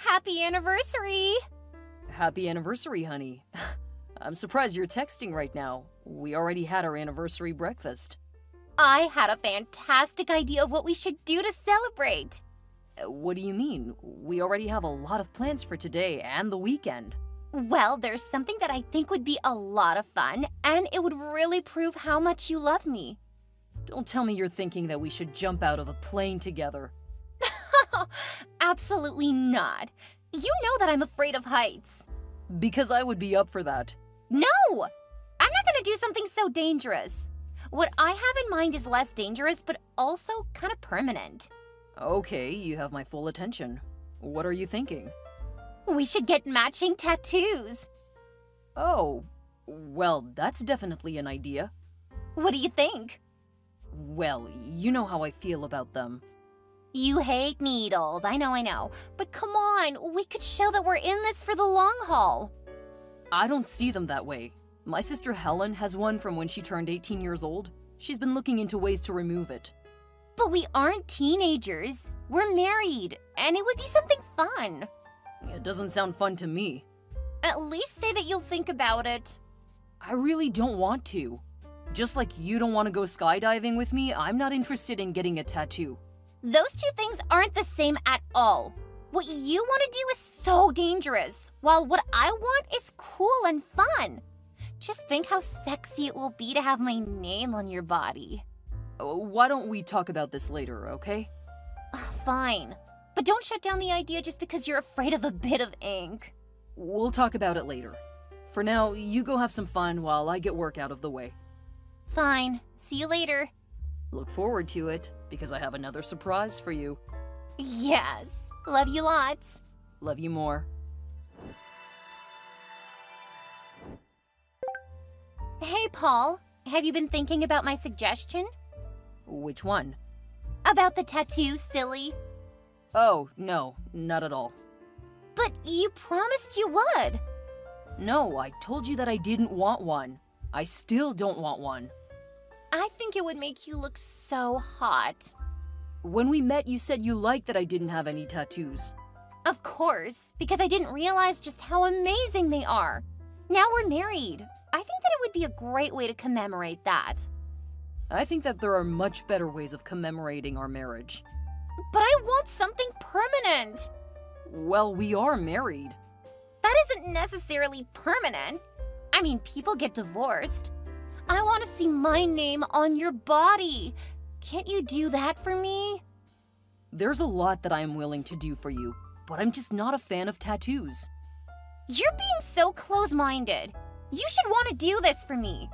Happy anniversary! Happy anniversary, honey. I'm surprised you're texting right now. We already had our anniversary breakfast. I had a fantastic idea of what we should do to celebrate. What do you mean? We already have a lot of plans for today and the weekend. Well, there's something that I think would be a lot of fun, and it would really prove how much you love me. Don't tell me you're thinking that we should jump out of a plane together. Absolutely not. You know that I'm afraid of heights. Because I would be up for that. No! I'm not gonna do something so dangerous. What I have in mind is less dangerous, but also kind of permanent. Okay, you have my full attention. What are you thinking? We should get matching tattoos. Oh, well, that's definitely an idea. What do you think? Well, you know how I feel about them. You hate needles, I know. But come on, we could show that we're in this for the long haul. I don't see them that way. My sister Helen has one from when she turned 18 years old. She's been looking into ways to remove it. But we aren't teenagers. We're married, and it would be something fun. It doesn't sound fun to me. At least say that you'll think about it. I really don't want to. Just like you don't want to go skydiving with me, I'm not interested in getting a tattoo. Those two things aren't the same at all. What you want to do is so dangerous, while what I want is cool and fun. Just think how sexy it will be to have my name on your body. Why don't we talk about this later, okay? Fine. But don't shut down the idea just because you're afraid of a bit of ink. We'll talk about it later. For now, you go have some fun while I get work out of the way. Fine. See you later. Look forward to it, because I have another surprise for you. Yes. Love you lots. Love you more. Hey, Paul. Have you been thinking about my suggestion? Which one? About the tattoo, silly. Oh, no, not at all. But you promised you would. No, I told you that I didn't want one. I still don't want one. I think it would make you look so hot. When we met, you said you liked that I didn't have any tattoos. Of course, because I didn't realize just how amazing they are. Now we're married. I think that it would be a great way to commemorate that. I think that there are much better ways of commemorating our marriage. But I want something permanent. Well, we are married. That isn't necessarily permanent. I mean, people get divorced. I want to see my name on your body. Can't you do that for me? There's a lot that I am willing to do for you, but I'm just not a fan of tattoos. You're being so close-minded. You should want to do this for me.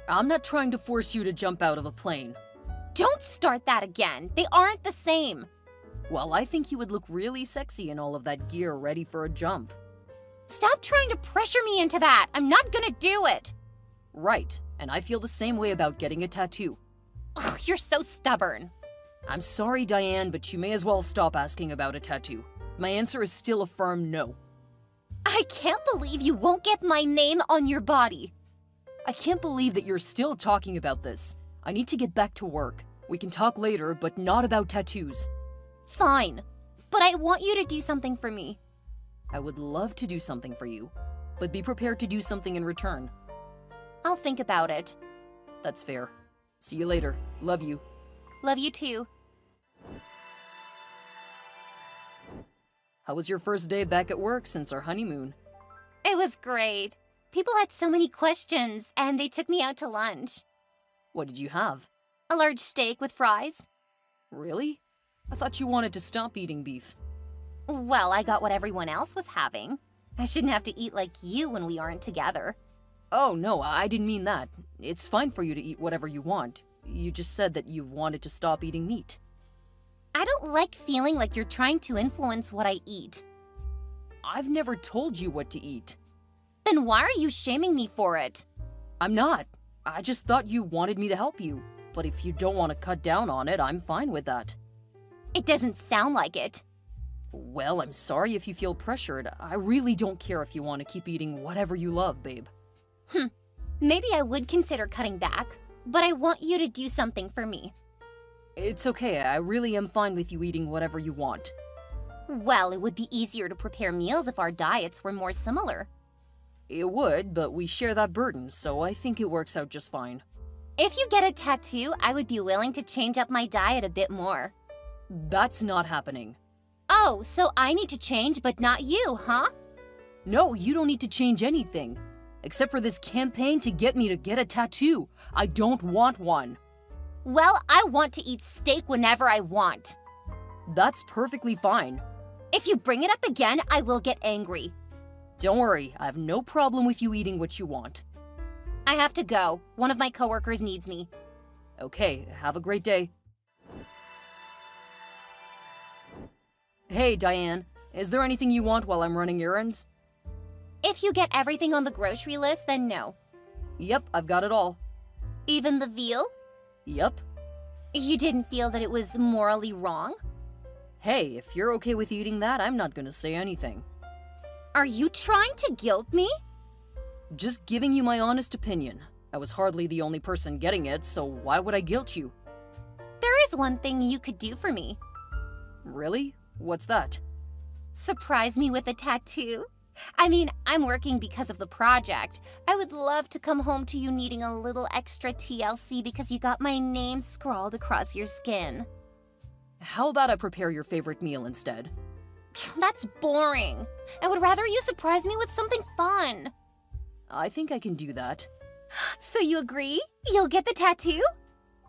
I'm not trying to force you to jump out of a plane. Don't start that again. They aren't the same. Well, I think you would look really sexy in all of that gear ready for a jump. Stop trying to pressure me into that. I'm not gonna do it. Right, and I feel the same way about getting a tattoo. Ugh, you're so stubborn. I'm sorry, Diane, but you may as well stop asking about a tattoo. My answer is still a firm no. I can't believe you won't get my name on your body. I can't believe that you're still talking about this. I need to get back to work. We can talk later, but not about tattoos. Fine, but I want you to do something for me. I would love to do something for you, but be prepared to do something in return. I'll think about it. That's fair. See you later. Love you. Love you too. How was your first day back at work since our honeymoon? It was great. People had so many questions, and they took me out to lunch. What did you have? A large steak with fries. Really? I thought you wanted to stop eating beef. Well, I got what everyone else was having. I shouldn't have to eat like you when we aren't together. Oh, no, I didn't mean that. It's fine for you to eat whatever you want. You just said that you wanted to stop eating meat. I don't like feeling like you're trying to influence what I eat. I've never told you what to eat. Then why are you shaming me for it? I'm not. I just thought you wanted me to help you. But if you don't want to cut down on it, I'm fine with that. It doesn't sound like it. Well, I'm sorry if you feel pressured. I really don't care if you want to keep eating whatever you love, babe. Maybe I would consider cutting back, but I want you to do something for me. It's okay. I really am fine with you eating whatever you want. Well, it would be easier to prepare meals if our diets were more similar. It would, but we share that burden, so I think it works out just fine. If you get a tattoo, I would be willing to change up my diet a bit more. That's not happening. Oh, so I need to change, but not you, huh? No, you don't need to change anything. Except for this campaign to get me to get a tattoo. I don't want one. Well, I want to eat steak whenever I want. That's perfectly fine. If you bring it up again, I will get angry. Don't worry, I have no problem with you eating what you want. I have to go. One of my coworkers needs me. Okay, have a great day. Hey, Diane, is there anything you want while I'm running errands? If you get everything on the grocery list, then no. Yep, I've got it all. Even the veal? Yep. You didn't feel that it was morally wrong? Hey, if you're okay with eating that, I'm not gonna say anything. Are you trying to guilt me? Just giving you my honest opinion. I was hardly the only person getting it, so why would I guilt you? There is one thing you could do for me. Really? What's that? Surprise me with a tattoo? I mean, I'm working because of the project. I would love to come home to you needing a little extra TLC because you got my name scrawled across your skin. How about I prepare your favorite meal instead? That's boring. I would rather you surprise me with something fun. I think I can do that. So you agree? You'll get the tattoo?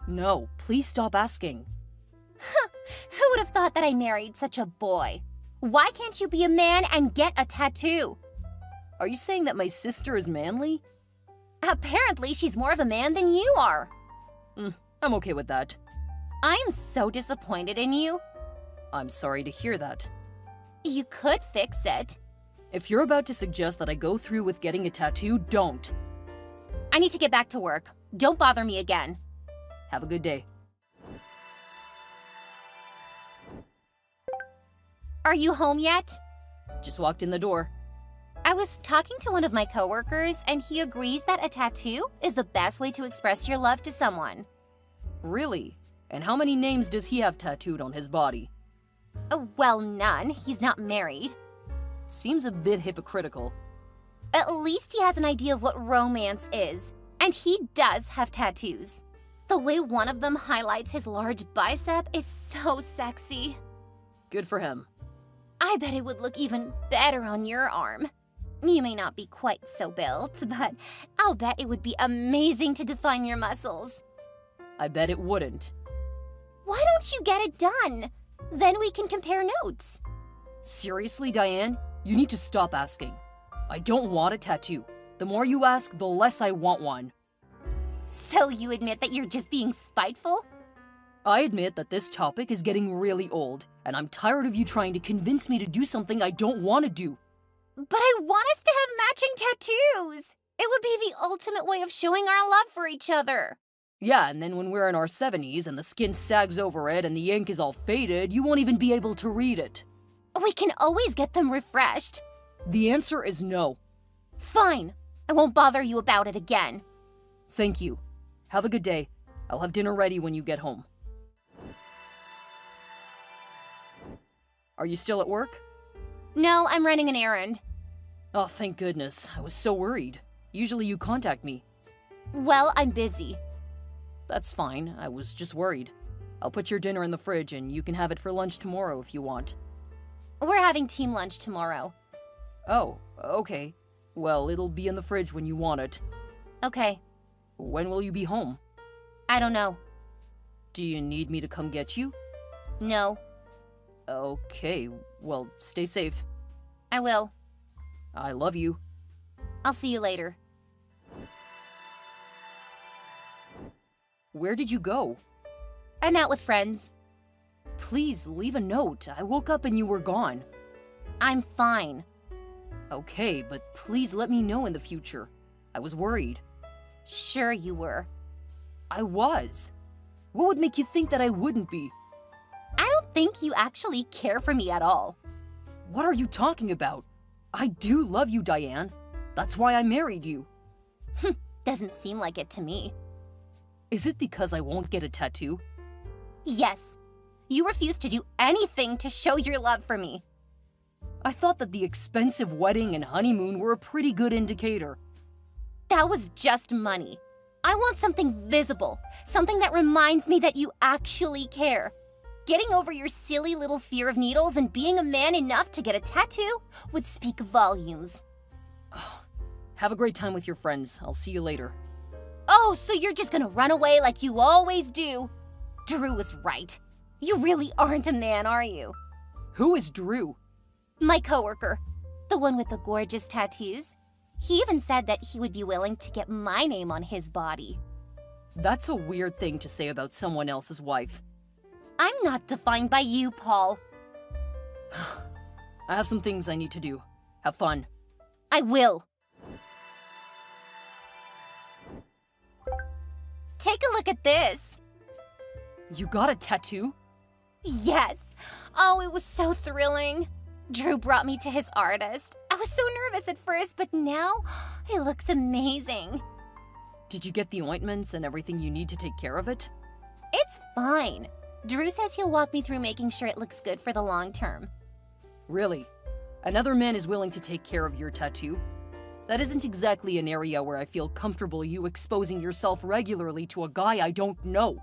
No, please stop asking. Who would have thought that I married such a boy? Why can't you be a man and get a tattoo? Are you saying that my sister is manly? Apparently, she's more of a man than you are. I'm okay with that. I am so disappointed in you. I'm sorry to hear that. You could fix it. If you're about to suggest that I go through with getting a tattoo, don't. I need to get back to work. Don't bother me again. Have a good day. Are you home yet? Just walked in the door. I was talking to one of my coworkers, and he agrees that a tattoo is the best way to express your love to someone. Really? And how many names does he have tattooed on his body? Well, none. He's not married. Seems a bit hypocritical. At least he has an idea of what romance is, and he does have tattoos. The way one of them highlights his large bicep is so sexy. Good for him. I bet it would look even better on your arm. You may not be quite so built, but I'll bet it would be amazing to define your muscles. I bet it wouldn't. Why don't you get it done? Then we can compare notes. Seriously, Diane? You need to stop asking. I don't want a tattoo. The more you ask, the less I want one. So you admit that you're just being spiteful? I admit that this topic is getting really old, and I'm tired of you trying to convince me to do something I don't want to do. But I want us to have matching tattoos! It would be the ultimate way of showing our love for each other. Yeah, and then when we're in our 70s and the skin sags over it and the ink is all faded, you won't even be able to read it. We can always get them refreshed. The answer is no. Fine. I won't bother you about it again. Thank you. Have a good day. I'll have dinner ready when you get home. Are you still at work? No, I'm running an errand. Oh, thank goodness. I was so worried. Usually you contact me. Well, I'm busy. That's fine. I was just worried. I'll put your dinner in the fridge and you can have it for lunch tomorrow if you want. We're having team lunch tomorrow. Oh, okay. Well, it'll be in the fridge when you want it. Okay. When will you be home? I don't know. Do you need me to come get you? No. Okay, well, stay safe. I will. I love you. I'll see you later. Where did you go? I'm out with friends. Please, leave a note. I woke up and you were gone. I'm fine. Okay, but please let me know in the future. I was worried. Sure you were. I was. What would make you think that I wouldn't be? I don't think you actually care for me at all. What are you talking about? I do love you, Diane. That's why I married you. Doesn't seem like it to me. Is it because I won't get a tattoo? Yes. You refuse to do anything to show your love for me. I thought that the expensive wedding and honeymoon were a pretty good indicator. That was just money. I want something visible, something that reminds me that you actually care. Getting over your silly little fear of needles and being a man enough to get a tattoo would speak volumes. Have a great time with your friends. I'll see you later. Oh, so you're just gonna run away like you always do? Drew was right. You really aren't a man, are you? Who is Drew? My coworker, the one with the gorgeous tattoos. He even said that he would be willing to get my name on his body. That's a weird thing to say about someone else's wife. I'm not defined by you, Paul. I have some things I need to do. Have fun. I will. Take a look at this. You got a tattoo? Yes. Oh, it was so thrilling. Drew brought me to his artist. I was so nervous at first, but now it looks amazing. Did you get the ointments and everything you need to take care of it? It's fine. Drew says he'll walk me through making sure it looks good for the long term. Really? Another man is willing to take care of your tattoo? That isn't exactly an area where I feel comfortable you exposing yourself regularly to a guy I don't know.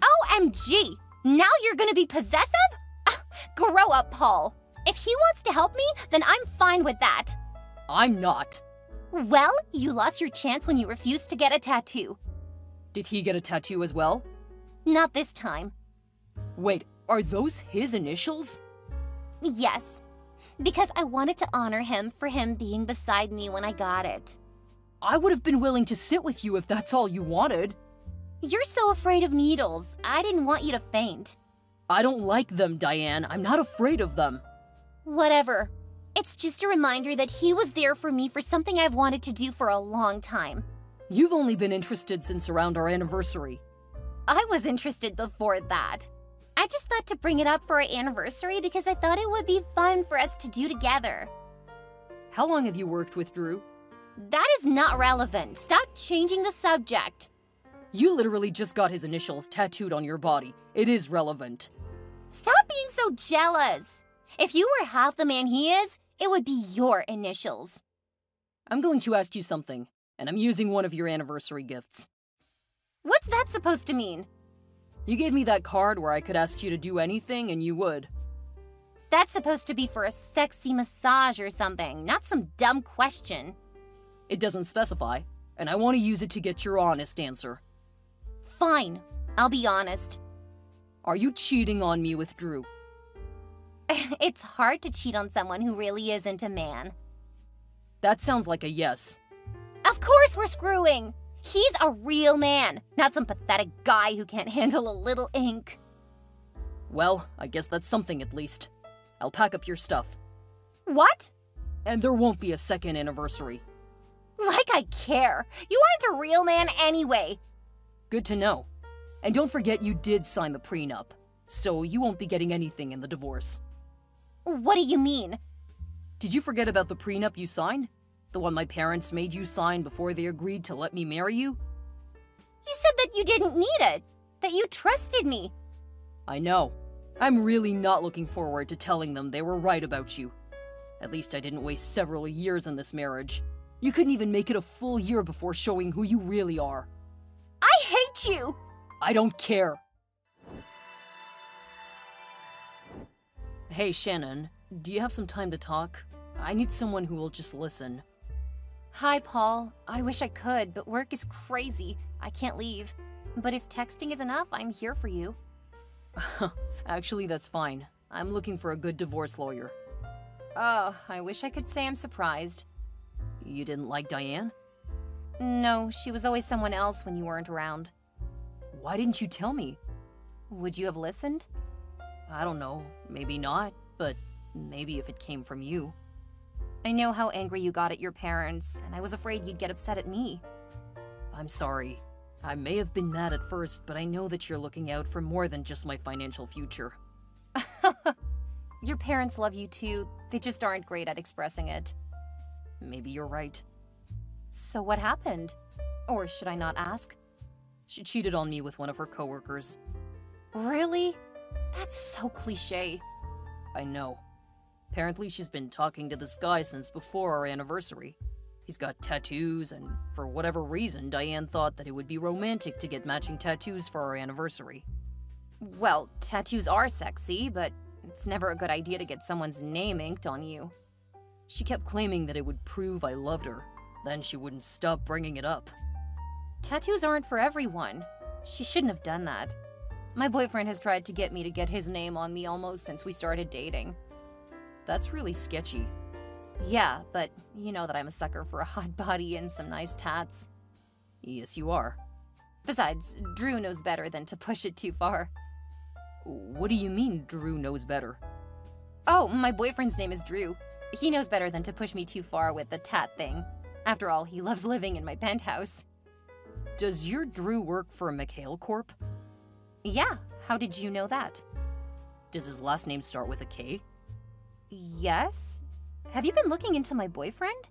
OMG! Now you're gonna be possessive? Grow up, Paul. If he wants to help me, then I'm fine with that. I'm not. Well, you lost your chance when you refused to get a tattoo. Did he get a tattoo as well? Not this time. Wait, are those his initials? Yes, because I wanted to honor him for him being beside me when I got it. I would have been willing to sit with you if that's all you wanted. You're so afraid of needles. I didn't want you to faint. I don't like them, Diane. I'm not afraid of them. Whatever. It's just a reminder that he was there for me for something I've wanted to do for a long time. You've only been interested since around our anniversary. I was interested before that. I just thought to bring it up for our anniversary because I thought it would be fun for us to do together. How long have you worked with Drew? That is not relevant. Stop changing the subject. You literally just got his initials tattooed on your body. It is relevant. Stop being so jealous. If you were half the man he is, it would be your initials. I'm going to ask you something, and I'm using one of your anniversary gifts. What's that supposed to mean? You gave me that card where I could ask you to do anything and you would. That's supposed to be for a sexy massage or something, not some dumb question. It doesn't specify, and I want to use it to get your honest answer. Fine, I'll be honest. Are you cheating on me with Drew? It's hard to cheat on someone who really isn't a man. That sounds like a yes. Of course we're screwing! He's a real man, not some pathetic guy who can't handle a little ink. Well, I guess that's something at least. I'll pack up your stuff. What? And there won't be a second anniversary. Like I care. You aren't a real man anyway. Good to know. And don't forget you did sign the prenup, so you won't be getting anything in the divorce. What do you mean? Did you forget about the prenup you signed? The one my parents made you sign before they agreed to let me marry you? You said that you didn't need it, that you trusted me. I know. I'm really not looking forward to telling them they were right about you. At least I didn't waste several years in this marriage. You couldn't even make it a full year before showing who you really are. I hate you! I don't care. Hey, Shannon, do you have some time to talk? I need someone who will just listen. Hi, Paul. I wish I could, but work is crazy. I can't leave. But if texting is enough, I'm here for you. Actually, that's fine. I'm looking for a good divorce lawyer. Oh, I wish I could say I'm surprised. You didn't like Diane? No, she was always someone else when you weren't around. Why didn't you tell me? Would you have listened? I don't know. Maybe not, but maybe if it came from you. I know how angry you got at your parents, and I was afraid you'd get upset at me. I'm sorry. I may have been mad at first, but I know that you're looking out for more than just my financial future. Your parents love you too. They just aren't great at expressing it. Maybe you're right. So what happened? Or should I not ask? She cheated on me with one of her coworkers. Really? That's so cliché. I know. Apparently she's been talking to this guy since before our anniversary. He's got tattoos, and for whatever reason, Diane thought that it would be romantic to get matching tattoos for our anniversary. Well, tattoos are sexy, but it's never a good idea to get someone's name inked on you. She kept claiming that it would prove I loved her. Then she wouldn't stop bringing it up. Tattoos aren't for everyone. She shouldn't have done that. My boyfriend has tried to get me to get his name on me almost since we started dating. That's really sketchy. Yeah, but you know that I'm a sucker for a hot body and some nice tats. Yes, you are. Besides, Drew knows better than to push it too far. What do you mean, Drew knows better? Oh, my boyfriend's name is Drew. He knows better than to push me too far with the tat thing. After all, he loves living in my penthouse. Does your Drew work for McHale Corp? Yeah, how did you know that? Does his last name start with a K? Yes? Have you been looking into my boyfriend?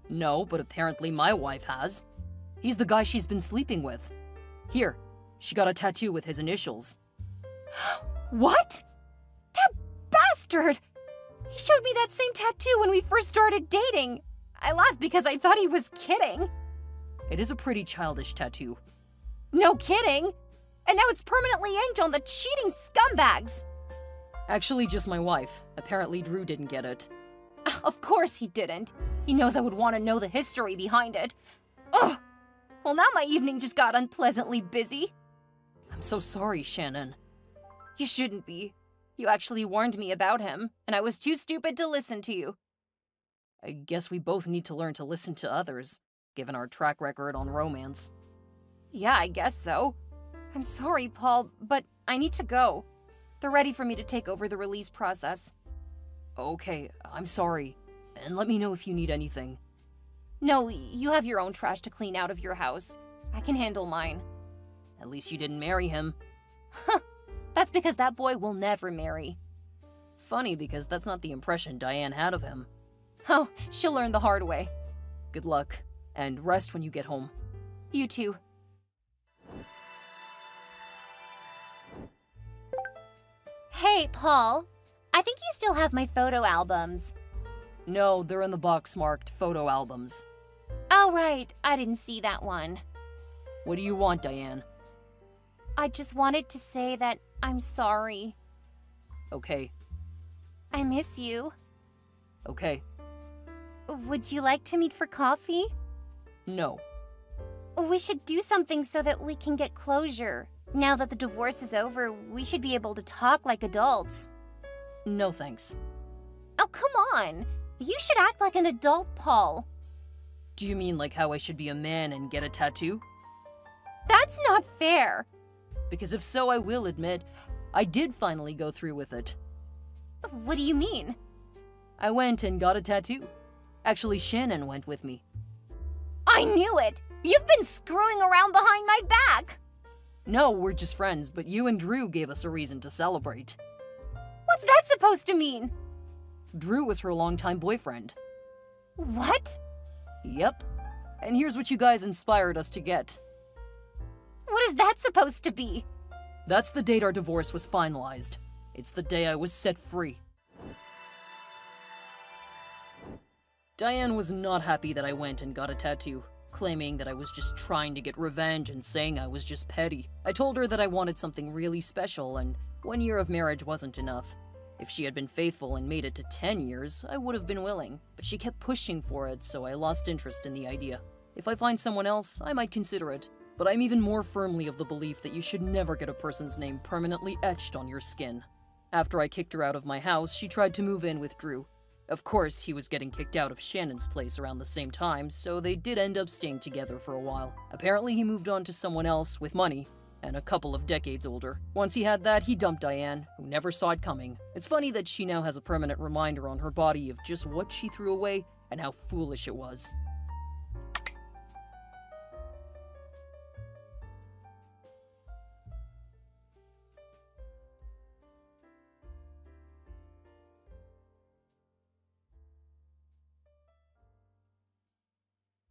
No, but apparently my wife has. He's the guy she's been sleeping with. Here, she got a tattoo with his initials. What? That bastard! He showed me that same tattoo when we first started dating. I laughed because I thought he was kidding. It is a pretty childish tattoo. No kidding! And now it's permanently inked on the cheating scumbags! Actually, just my wife. Apparently Drew didn't get it. Of course he didn't. He knows I would want to know the history behind it. Ugh! Well, now my evening just got unpleasantly busy. I'm so sorry, Shannon. You shouldn't be. You actually warned me about him, and I was too stupid to listen to you. I guess we both need to learn to listen to others, given our track record on romance. Yeah, I guess so. I'm sorry, Paul, but I need to go. They're ready for me to take over the release process. Okay, I'm sorry. And let me know if you need anything. No, you have your own trash to clean out of your house. I can handle mine. At least you didn't marry him. Huh. That's because that boy will never marry. Funny, because that's not the impression Diane had of him. Oh, she'll learn the hard way. Good luck, and rest when you get home. You too. Hey, Paul. I think you still have my photo albums. No, they're in the box marked photo albums. Oh, right. I didn't see that one. What do you want, Diane? I just wanted to say that I'm sorry. Okay. I miss you. Okay. Would you like to meet for coffee? No. We should do something so that we can get closure. Now that the divorce is over, we should be able to talk like adults. No thanks. Oh, come on. You should act like an adult, Paul. Do you mean like how I should be a man and get a tattoo? That's not fair. Because if so, I will admit, I did finally go through with it. What do you mean? I went and got a tattoo. Actually, Shannon went with me. I knew it! You've been screwing around behind my back! No, we're just friends, but you and Drew gave us a reason to celebrate. What's that supposed to mean? Drew was her longtime boyfriend. What? Yep. And here's what you guys inspired us to get. What is that supposed to be? That's the date our divorce was finalized. It's the day I was set free. Diane was not happy that I went and got a tattoo, claiming that I was just trying to get revenge and saying I was just petty. I told her that I wanted something really special, and 1 year of marriage wasn't enough. If she had been faithful and made it to 10 years, I would have been willing, but she kept pushing for it, so I lost interest in the idea. If I find someone else, I might consider it, but I'm even more firmly of the belief that you should never get a person's name permanently etched on your skin. After I kicked her out of my house, she tried to move in with Drew. Of course, he was getting kicked out of Shannon's place around the same time, so they did end up staying together for a while. Apparently, he moved on to someone else with money, and a couple of decades older. Once he had that, he dumped Diane, who never saw it coming. It's funny that she now has a permanent reminder on her body of just what she threw away and how foolish it was.